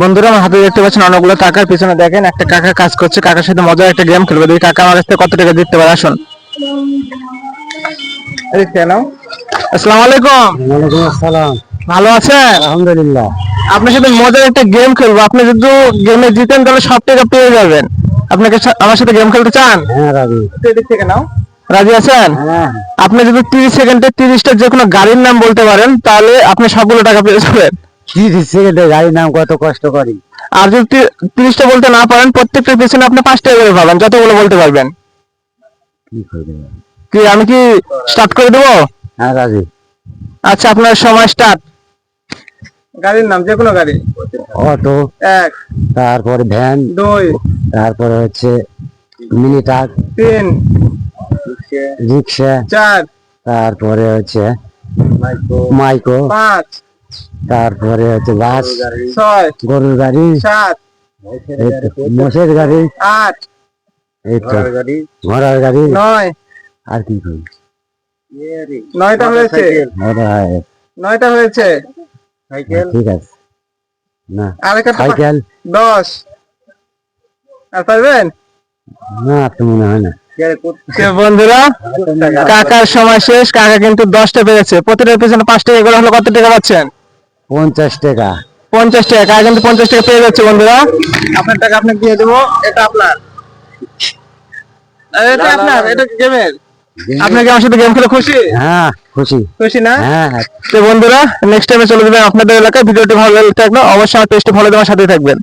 বন্ধুরা আমার হাতে দেখতে পাচ্ছেন অনেকগুলো টাকার পিছনে দেখেন একটা কাকা কাজ করছে, কাকার সাথে মজার একটা গেম খেলবে। দেখি কাকা আমার কাছ থেকে কত টাকা জিততে পারে। আসুন। এই কেন? আসসালামু আলাইকুম। ওয়ালাইকুম আসসালাম। ভালো আছেন? আলহামদুলিল্লাহ। আপনার সাথে মজার একটা গেম খেলবো। আপনি যদি গেমে জিতেন তাহলে সব টাকা পেয়ে যাবেন। আপনাকে আমার সাথে গেম খেলতে চান? হ্যাঁ রাজি। এদিক থেকে নাও। রাজি আছেন? হ্যাঁ। আপনি যদি 30 সেকেন্ডে 30টা যে কোনো গাড়ির নাম বলতে পারেন তাহলে আপনি সবগুলো টাকা পেয়ে যাবেন। 30 সেকেন্ডে গাড়ির নাম কত কষ্ট করি। আর যদি 30টা বলতে না পারেন প্রত্যেকটার পিছনে আপনি 5 টাকা করে পাবেন, যতগুলো বলতে পারবেন। কি করে? কি আমি কি স্টার্ট করে দেবো? হ্যাঁ রাজি। আচ্ছা, আপনার সময় স্টার্ট। গাড়ির নাম যে কোনো গাড়ি। অটো, 1, তারপরে ভ্যান, 2, তারপরে হচ্ছে মিনি ট্রাক, 3, রিক্সা, 4, তারপরে হচ্ছে মাইক্রো, 5, তারপরে হচ্ছে বাস, 6, গরুর গাড়ি, 7, এই তো, মোষের গাড়ি, 8, এই তো ঘোড়ার গাড়ি। 9। আর কি করি? 9টা হয়েছে। হ্যাঁ, 9টা হয়েছে। ঠিক আছে। না আর একটা সাইকেল 10। আর পারবেন? না, তো মনে হয় না। বন্ধুরা কাকার সময় শেষ। কাকা কিন্তু 10টা পেয়েছে। প্রতিটার পিছনে 5 টাকা করে হলো কত টাকা পাচ্ছেন? 50 টাকা। 50 টাকা। কাকা কিন্তু 50 টাকা পেয়ে যাচ্ছে। বন্ধুরা আপনার টাকা আপনাকে দিয়ে দেবো। এটা আপনার, এটা আপনার, এটা গেমের। আপনি কি আমার সাথে গেম খেলে খুশি? হ্যাঁ খুশি। খুশি না? হ্যাঁ হ্যাঁ। তো বন্ধুরা নেক্সট টাইমে চলে যাবেন আপনাদের এলাকায়। ভিডিওটি ভালো লাগলে থাকলে অবশ্যই আমার পেজটি ফলো দেওয়ার সাথে থাকবেন।